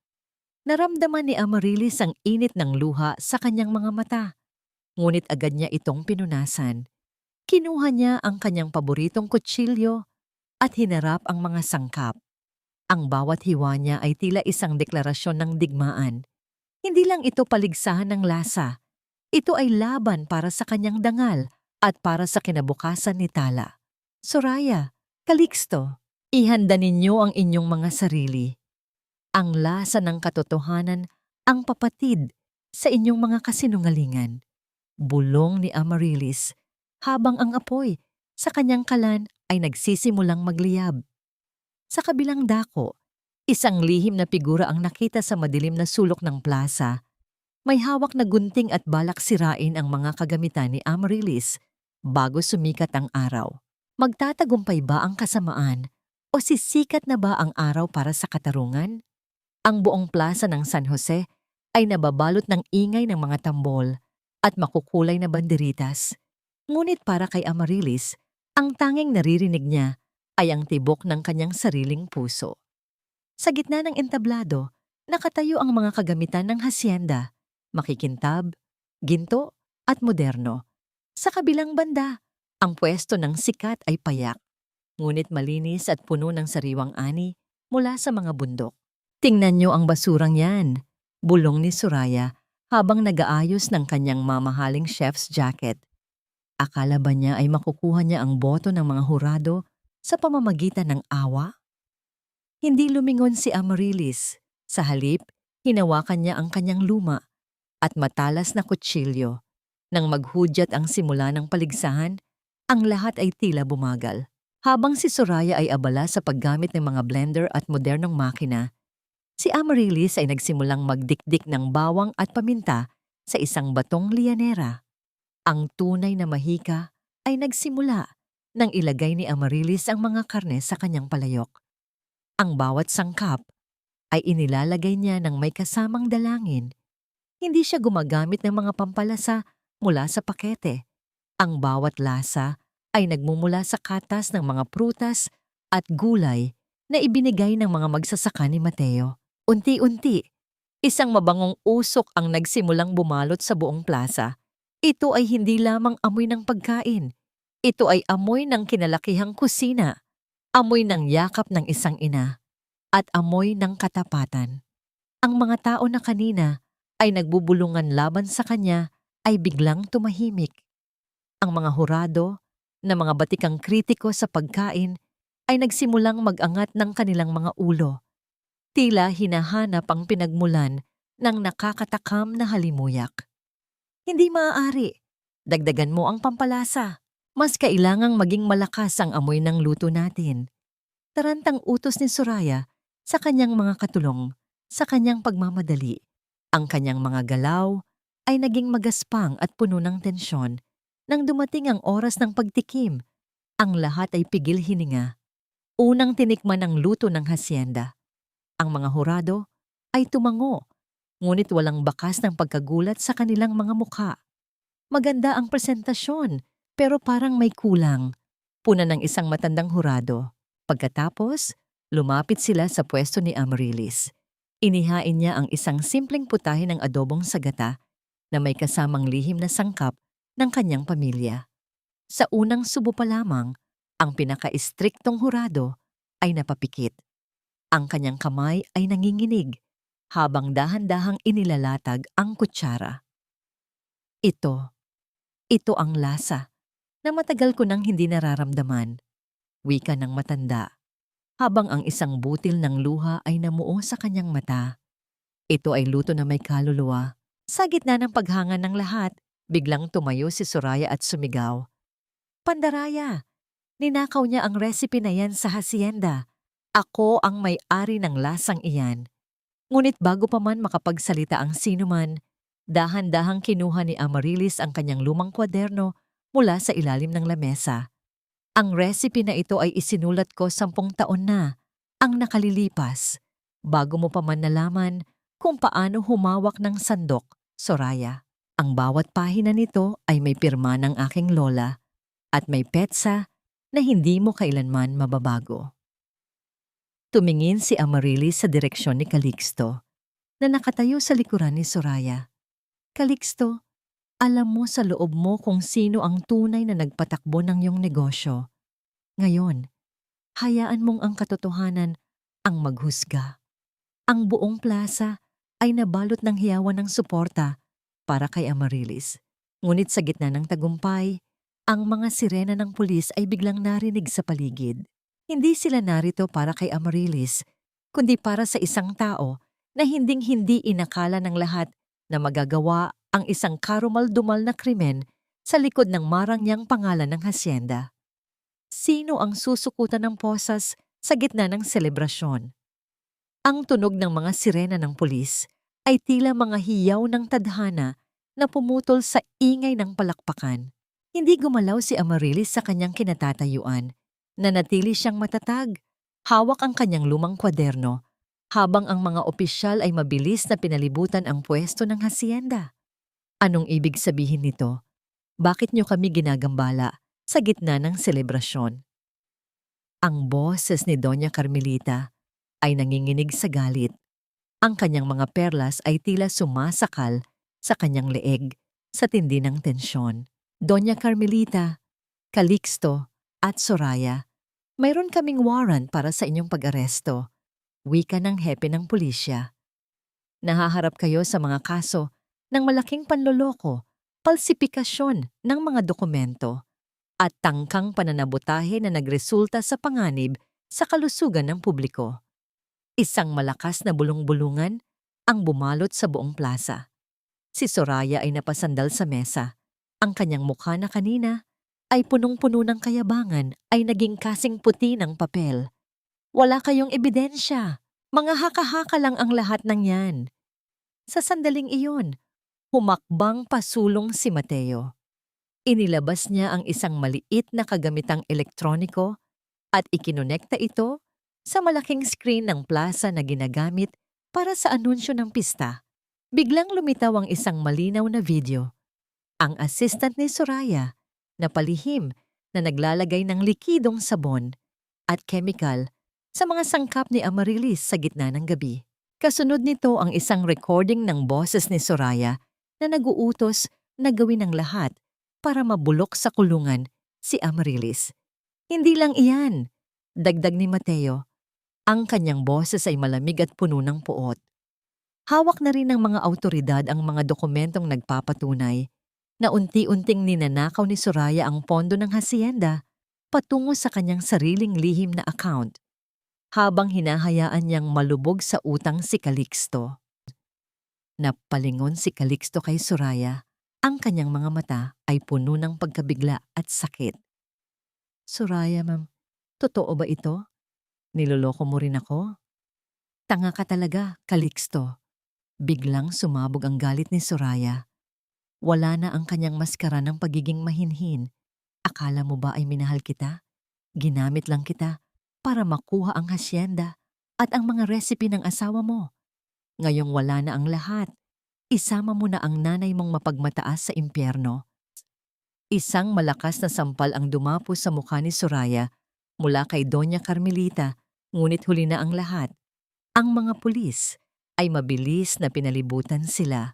Naramdaman ni Amaryllis ang init ng luha sa kanyang mga mata. Ngunit agad niya itong pinunasan. Kinuha niya ang kanyang paboritong kutsilyo at hinarap ang mga sangkap. Ang bawat hiwa niya ay tila isang deklarasyon ng digmaan. Hindi lang ito paligsahan ng lasa. Ito ay laban para sa kanyang dangal at para sa kinabukasan ni Tala. Soraya, Calixto, ihanda ninyo ang inyong mga sarili. Ang lasa ng katotohanan ang papatid sa inyong mga kasinungalingan. Bulong ni Amaryllis habang ang apoy sa kanyang kalan ay nagsisimulang magliyab. Sa kabilang dako, isang lihim na figura ang nakita sa madilim na sulok ng plaza. May hawak na gunting at balak sirain ang mga kagamitan ni Amaryllis bago sumikat ang araw. Magtatagumpay ba ang kasamaan o sisikat na ba ang araw para sa katarungan? Ang buong plaza ng San Jose ay nababalot ng ingay ng mga tambol at makukulay na banderitas. Ngunit para kay Amaryllis, ang tanging naririnig niya ay ang tibok ng kanyang sariling puso. Sa gitna ng entablado, nakatayo ang mga kagamitan ng hasyenda, makikintab, ginto at moderno. Sa kabilang banda, ang pwesto ng sikat ay payak, ngunit malinis at puno ng sariwang ani mula sa mga bundok. Tingnan niyo ang basurang yan, bulong ni Soraya habang nag-aayos ng kanyang mamahaling chef's jacket. Akala ba niya ay makukuha niya ang boto ng mga hurado sa pamamagitan ng awa? Hindi lumingon si Amaryllis. Sa halip, hinawakan niya ang kanyang luma at matalas na kutsilyo. Nang maghudyat ang simula ng paligsahan, ang lahat ay tila bumagal. Habang si Soraya ay abala sa paggamit ng mga blender at modernong makina, si Amaryllis ay nagsimulang magdikdik ng bawang at paminta sa isang batong lianera. Ang tunay na mahika ay nagsimula nang ilagay ni Amaryllis ang mga karne sa kanyang palayok. Ang bawat sangkap ay inilalagay niya ng may kasamang dalangin. Hindi siya gumagamit ng mga pampalasa mula sa pakete. Ang bawat lasa ay nagmumula sa katas ng mga prutas at gulay na ibinigay ng mga magsasaka ni Mateo. Unti-unti, isang mabangong usok ang nagsimulang bumalot sa buong plaza. Ito ay hindi lamang amoy ng pagkain. Ito ay amoy ng kinalakihang kusina, amoy ng yakap ng isang ina, at amoy ng katapatan. Ang mga tao na kanina ay nagbubulungan laban sa kanya ay biglang tumahimik. Ang mga hurado na mga batikang kritiko sa pagkain ay nagsimulang mag-angat ng kanilang mga ulo. Tila hinahanap ang pinagmulan ng nakakatakam na halimuyak. Hindi maaari. Dagdagan mo ang pampalasa. Mas kailangang maging malakas ang amoy ng luto natin. Tarantang utos ni Soraya sa kanyang mga katulong, sa kanyang pagmamadali. Ang kanyang mga galaw ay naging magaspang at puno ng tensyon. Nang dumating ang oras ng pagtikim, ang lahat ay pigil hininga. Unang tinikman ang luto ng hasyenda. Ang mga hurado ay tumango, ngunit walang bakas ng pagkagulat sa kanilang mga mukha. Maganda ang presentasyon, pero parang may kulang. Puna ng isang matandang hurado. Pagkatapos, lumapit sila sa pwesto ni Amaryllis. Inihain niya ang isang simpleng putahe ng adobong sagata na may kasamang lihim na sangkap ng kanyang pamilya. Sa unang subo pa lamang, ang pinaka-istriktong hurado ay napapikit. Ang kanyang kamay ay nanginginig habang dahan-dahang inilalatag ang kutsara. Ito ang lasa na matagal ko nang hindi nararamdaman. Wika ng matanda, habang ang isang butil ng luha ay namuo sa kanyang mata. Ito ay luto na may kaluluwa. Sa gitna ng paghanga ng lahat, biglang tumayo si Soraya at sumigaw. Pandaraya! Ninakaw niya ang recipe na yan sa hasyenda. Ako ang may-ari ng lasang iyan. Ngunit bago pa man makapagsalita ang sinuman, dahan-dahang kinuha ni Amaryllis ang kanyang lumang kwaderno mula sa ilalim ng lamesa. Ang recipe na ito ay isinulat ko 10 taon na, ang nakalilipas, bago mo pa man nalaman kung paano humawak ng sandok, Soraya. Ang bawat pahina nito ay may pirma ng aking lola at may petsa na hindi mo kailanman mababago. Tumingin si Amaryllis sa direksyon ni Calixto na nakatayo sa likuran ni Soraya. Calixto, alam mo sa loob mo kung sino ang tunay na nagpatakbo ng iyong negosyo. Ngayon, hayaan mong ang katotohanan ang maghusga. Ang buong plaza ay nabalot ng hiyawan ng suporta para kay Amaryllis. Ngunit sa gitna ng tagumpay, ang mga sirena ng pulis ay biglang narinig sa paligid. Hindi sila narito para kay Amaryllis, kundi para sa isang tao na hinding-hindi inakala ng lahat na magagawa ang isang karumal-dumal na krimen sa likod ng marangyang pangalan ng hasyenda. Sino ang susukutan ng posas sa gitna ng selebrasyon? Ang tunog ng mga sirena ng pulis ay tila mga hiyaw ng tadhana na pumutol sa ingay ng palakpakan. Hindi gumalaw si Amaryllis sa kanyang kinatatayuan. Nanatili siyang matatag, hawak ang kanyang lumang kwaderno, habang ang mga opisyal ay mabilis na pinalibutan ang pwesto ng hasyenda. Anong ibig sabihin nito? Bakit niyo kami ginagambala sa gitna ng selebrasyon? Ang boses ni Doña Carmelita ay nanginginig sa galit. Ang kanyang mga perlas ay tila sumasakal sa kanyang leeg sa tindi ng tensyon. Doña Carmelita, Calixto at Soraya, mayroon kaming warrant para sa inyong pag-aresto. Wika ng hepe ng pulisya. Nahaharap kayo sa mga kaso ng malaking panloloko, palsipikasyon ng mga dokumento, at tangkang pananabutahe na nagresulta sa panganib sa kalusugan ng publiko. Isang malakas na bulong-bulungan ang bumalot sa buong plaza. Si Soraya ay napasandal sa mesa. Ang kanyang mukha na kanina ay punong-puno ng kayabangan ay naging kasing puti ng papel. Wala kayong ebidensya. Mga haka-haka lang ang lahat ng yan. Sa sandaling iyon, humakbang pasulong si Mateo. Inilabas niya ang isang maliit na kagamitang elektroniko at ikinonekta ito sa malaking screen ng plaza na ginagamit para sa anunsyo ng pista. Biglang lumitaw ang isang malinaw na video. Ang assistant ni Soraya na palihim na naglalagay ng likidong sabon at chemical sa mga sangkap ni Amarilis sa gitna ng gabi. Kasunod nito ang isang recording ng boses ni Soraya na naguutos na gawin ang lahat para mabulok sa kulungan si Amarilis. Hindi lang iyan, dagdag ni Mateo, ang kanyang boses ay malamig at puno ng puot. Hawak na rin ng mga awtoridad ang mga dokumentong nagpapatunay na unti-unting ninanakaw ni Soraya ang pondo ng hacienda patungo sa kanyang sariling lihim na account, habang hinahayaan niyang malubog sa utang si Calixto. Napalingon si Calixto kay Soraya, ang kanyang mga mata ay puno ng pagkabigla at sakit. Soraya, ma'am, totoo ba ito? Niloloko mo rin ako? Tanga ka talaga, Calixto. Biglang sumabog ang galit ni Soraya. Wala na ang kanyang maskara ng pagiging mahinhin. Akala mo ba ay minahal kita? Ginamit lang kita para makuha ang hacienda at ang mga recipe ng asawa mo. Ngayong wala na ang lahat, isama mo na ang nanay mong mapagmataas sa impyerno. Isang malakas na sampal ang dumapo sa mukha ni Soraya mula kay Doña Carmelita, ngunit huli na ang lahat. Ang mga pulis ay mabilis na pinalibutan sila.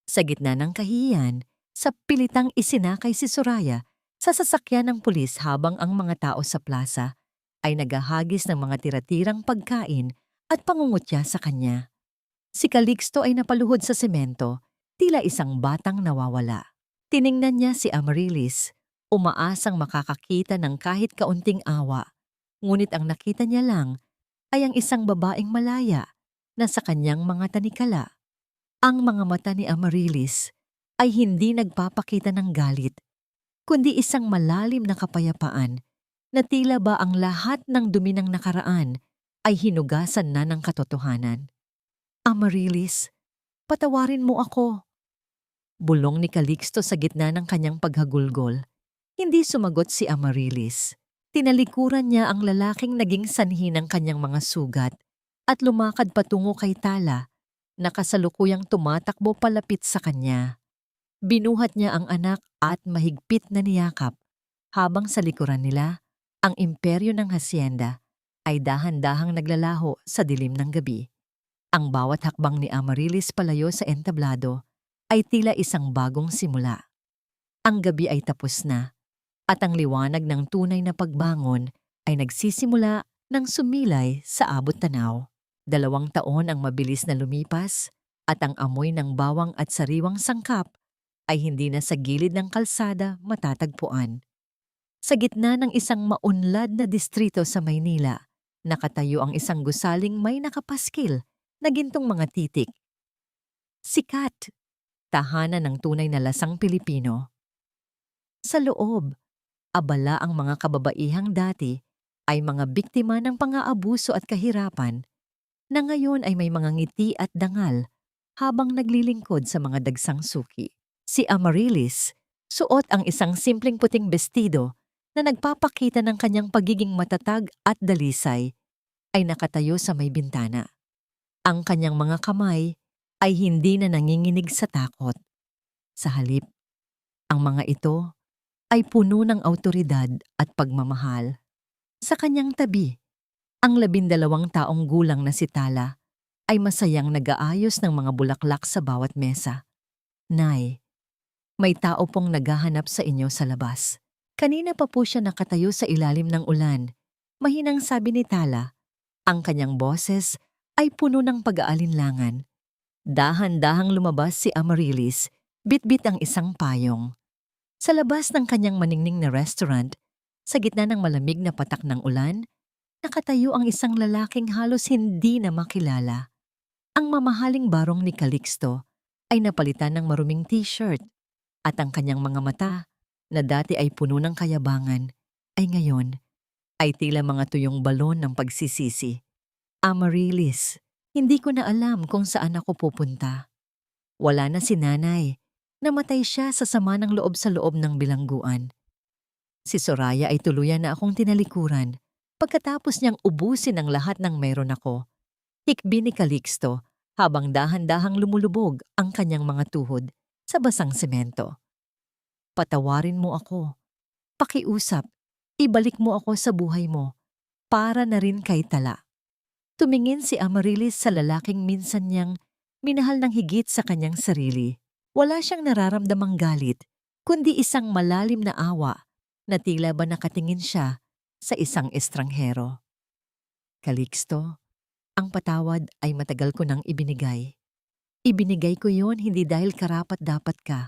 Sa gitna ng kahihiyan, sa pilitang isinakay si Soraya sa sasakyan ng pulis habang ang mga tao sa plaza ay naghahagis ng mga tira-tirang pagkain at pangungutya sa kanya. Si Calixto ay napaluhod sa semento, tila isang batang nawawala. Tiningnan niya si Amarilis, umaasang makakakita ng kahit kaunting awa. Ngunit ang nakita niya lang ay ang isang babaeng malaya na sa kanyang mga tanikala. Ang mga mata ni Amarilis ay hindi nagpapakita ng galit, kundi isang malalim na kapayapaan na tila ba ang lahat ng dumi ng nakaraan ay hinugasan na ng katotohanan. Amarilis, patawarin mo ako. Bulong ni Calixto sa gitna ng kanyang paghagulgol. Hindi sumagot si Amarilis. Tinalikuran niya ang lalaking naging sanhi ng kanyang mga sugat at lumakad patungo kay Tala na kasalukuyang tumatakbo palapit sa kanya. Binuhat niya ang anak at mahigpit na niyakap habang sa likuran nila, ang imperyo ng hacienda ay dahan-dahang naglalaho sa dilim ng gabi. Ang bawat hakbang ni Amarilis palayo sa entablado ay tila isang bagong simula. Ang gabi ay tapos na at ang liwanag ng tunay na pagbangon ay nagsisimula ng sumilay sa abot tanaw. 2 taon ang mabilis na lumipas at ang amoy ng bawang at sariwang sangkap ay hindi na sa gilid ng kalsada matatagpuan. Sa gitna ng isang maunlad na distrito sa Maynila, nakatayo ang isang gusaling may nakapaskil na gintong mga titik. Sikat, tahanan ng tunay na lasang Pilipino. Sa loob, abala ang mga kababaihang dati ay mga biktima ng pang-aabuso at kahirapan na ngayon ay may mga ngiti at dangal habang naglilingkod sa mga dagsang suki. Si Amarilis, suot ang isang simpleng puting bestido na nagpapakita ng kanyang pagiging matatag at dalisay, ay nakatayo sa may bintana. Ang kanyang mga kamay ay hindi na nanginginig sa takot. Sa halip, ang mga ito ay puno ng awtoridad at pagmamahal. Sa kanyang tabi, ang 12 taong gulang na si Tala ay masayang nag-aayos ng mga bulaklak sa bawat mesa. Nay, may tao pong naghahanap sa inyo sa labas. Kanina pa po siya nakatayo sa ilalim ng ulan. Mahinang sabi ni Tala. Ang kanyang boses ay puno ng pag-aalinlangan. Dahan-dahang lumabas si Amarilis, bitbit ang isang payong. Sa labas ng kanyang maningning na restaurant, sa gitna ng malamig na patak ng ulan, nakatayo ang isang lalaking halos hindi na makilala. Ang mamahaling barong ni Calixto ay napalitan ng maruming t-shirt. At ang kanyang mga mata, na dati ay puno ng kayabangan, ay ngayon ay tila mga tuyong balon ng pagsisisi. Amaryllis, hindi ko na alam kung saan ako pupunta. Wala na si nanay. Namatay siya sa sama ng loob sa loob ng bilangguan. Si Soraya ay tuluyan na akong tinalikuran pagkatapos niyang ubusin ang lahat ng meron ako. Hikbi ni Calixto habang dahan-dahang lumulubog ang kanyang mga tuhod sa basang semento. Patawarin mo ako. Pakiusap. Ibalik mo ako sa buhay mo para na rin kay Tala. Tumingin si Amaryllis sa lalaking minsan niyang minahal ng higit sa kanyang sarili. Wala siyang nararamdamang galit, kundi isang malalim na awa na tila ba nakatingin siya sa isang estranghero. Calixto, ang patawad ay matagal ko nang ibinigay. Ibinigay ko yon hindi dahil karapat-dapat ka,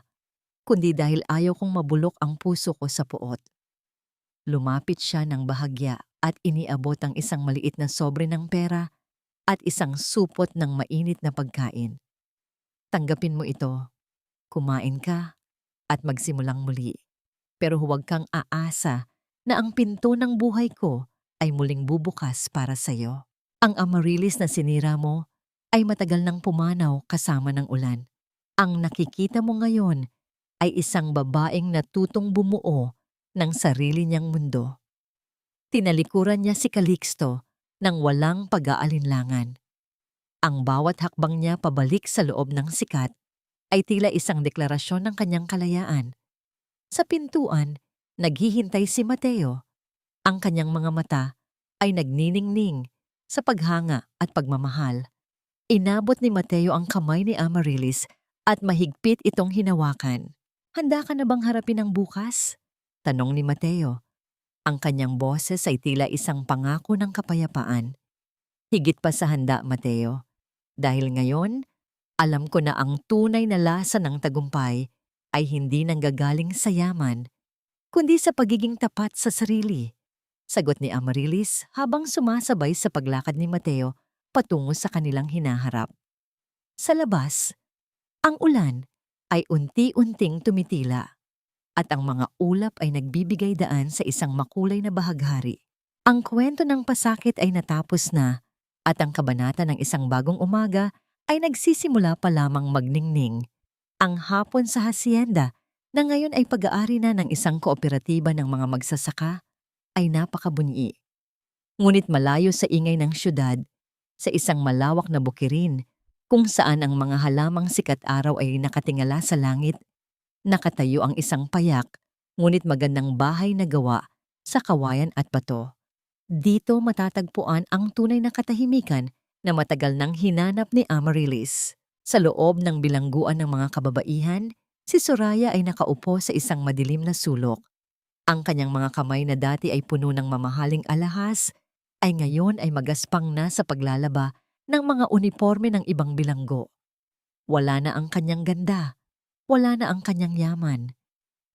kundi dahil ayaw kong mabulok ang puso ko sa puot. Lumapit siya ng bahagya at iniabot ang isang maliit na sobre ng pera at isang supot ng mainit na pagkain. Tanggapin mo ito. Kumain ka at magsimulang muli. Pero huwag kang aasa na ang pinto ng buhay ko ay muling bubukas para sa'yo. Ang Amaryllis na sinira mo ay matagal nang pumanaw kasama ng ulan. Ang nakikita mo ngayon ay isang babaeng natutong bumuo ng sarili niyang mundo. Tinalikuran niya si Calixto nang walang pag-aalinlangan. Ang bawat hakbang niya pabalik sa loob ng sikat ay tila isang deklarasyon ng kanyang kalayaan. Sa pintuan, naghihintay si Mateo. Ang kanyang mga mata ay nagniningning sa paghanga at pagmamahal. Inabot ni Mateo ang kamay ni Amaryllis at mahigpit itong hinawakan. Handa ka na bang harapin ang bukas? Tanong ni Mateo. Ang kanyang boses ay tila isang pangako ng kapayapaan. Higit pa sa handa, Mateo. Dahil ngayon, alam ko na ang tunay na lasa ng tagumpay ay hindi nanggagaling sa yaman, kundi sa pagiging tapat sa sarili. Sagot ni Amaryllis habang sumasabay sa paglakad ni Mateo patungo sa kanilang hinaharap. Sa labas, ang ulan ay unti-unting tumitila at ang mga ulap ay nagbibigay daan sa isang makulay na bahaghari. Ang kwento ng pasakit ay natapos na at ang kabanata ng isang bagong umaga ay nagsisimula pa lamang magningning. Ang hapon sa hasyenda na ngayon ay pag-aari na ng isang kooperatiba ng mga magsasaka ay napakabunyi. Ngunit malayo sa ingay ng syudad, sa isang malawak na bukirin kung saan ang mga halamang sikat araw ay nakatingala sa langit, nakatayo ang isang payak ngunit magandang bahay na gawa sa kawayan at bato. Dito matatagpuan ang tunay na katahimikan na matagal nang hinanap ni Amaryllis. Sa loob ng bilangguan ng mga kababaihan, si Soraya ay nakaupo sa isang madilim na sulok. Ang kanyang mga kamay na dati ay puno ng mamahaling alahas, ay ngayon ay magaspang na sa paglalaba ng mga uniforme ng ibang bilanggo. Wala na ang kanyang ganda, wala na ang kanyang yaman.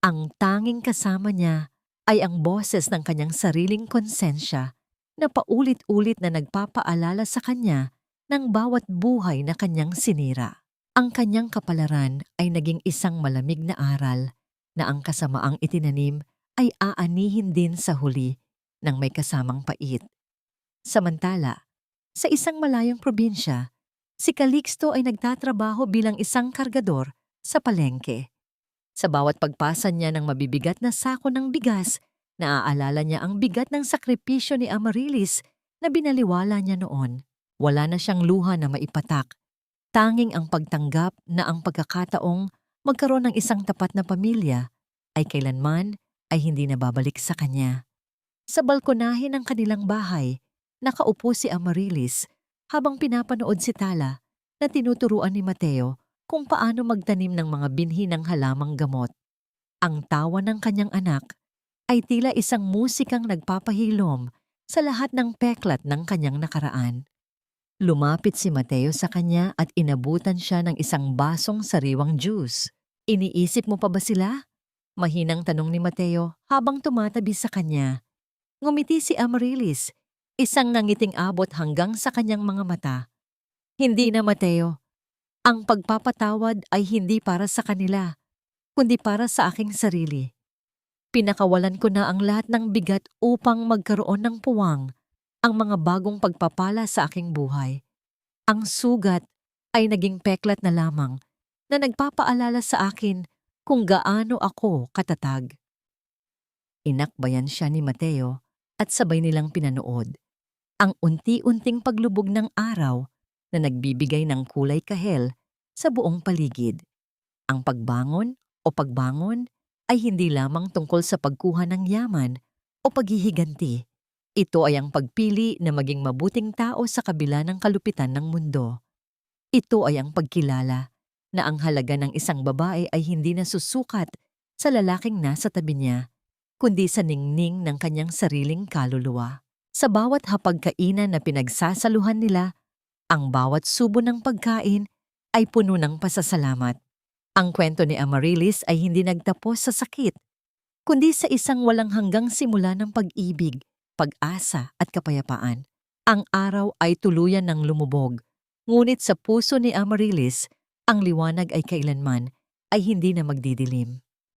Ang tanging kasama niya ay ang boses ng kanyang sariling konsensya na paulit-ulit na nagpapaalala sa kanya ng bawat buhay na kanyang sinira. Ang kanyang kapalaran ay naging isang malamig na aral na ang kasamaang itinanim ay aanihin din sa huli ng may kasamang pait. Samantala, sa isang malayong probinsya, si Calixto ay nagtatrabaho bilang isang kargador sa palengke. Sa bawat pagpasa niya ng mabibigat na sako ng bigas, naaalala niya ang bigat ng sakripisyo ni Amaryllis na binaliwala niya noon. Wala na siyang luha na maipatak. Tanging ang pagtanggap na ang pagkakataong magkaroon ng isang tapat na pamilya ay kailanman ay hindi na babalik sa kanya. Sa balkonahe ng kanilang bahay, nakaupo si Amaryllis habang pinapanood si Tala na tinuturuan ni Mateo kung paano magtanim ng mga binhi ng halamang gamot. Ang tawa ng kanyang anak ay tila isang musikang nagpapahilom sa lahat ng peklat ng kanyang nakaraan. Lumapit si Mateo sa kanya at inabutan siya ng isang basong sariwang juice. Iniisip mo pa ba sila? Mahinang tanong ni Mateo habang tumatabi sa kanya. Ngumiti si Amaryllis, isang nangiting abot hanggang sa kanyang mga mata. Hindi na, Mateo. Ang pagpapatawad ay hindi para sa kanila. kundi para sa aking sarili. Pinakawalan ko na ang lahat ng bigat upang magkaroon ng puwang ang mga bagong pagpapala sa aking buhay. Ang sugat ay naging peklat na lamang na nagpapaalala sa akin kung gaano ako katatag. Inakbayan siya ni Mateo at sabay nilang pinanood ang unti-unting paglubog ng araw na nagbibigay ng kulay kahel sa buong paligid. Ang pagbangon ay hindi lamang tungkol sa pagkuha ng yaman o paghihiganti. Ito ay ang pagpili na maging mabuting tao sa kabila ng kalupitan ng mundo. Ito ay ang pagkilala na ang halaga ng isang babae ay hindi nasusukat sa lalaking nasa tabi niya, kundi sa ningning ng kanyang sariling kaluluwa. Sa bawat hapagkainan na pinagsasaluhan nila, ang bawat subo ng pagkain ay puno ng pasasalamat. Ang kwento ni Amaryllis ay hindi nagtapos sa sakit, kundi sa isang walang hanggang simula ng pag-ibig, pag-asa at kapayapaan. Ang araw ay tuluyan ng lumubog, ngunit sa puso ni Amaryllis, ang liwanag ay kailanman ay hindi na magdidilim.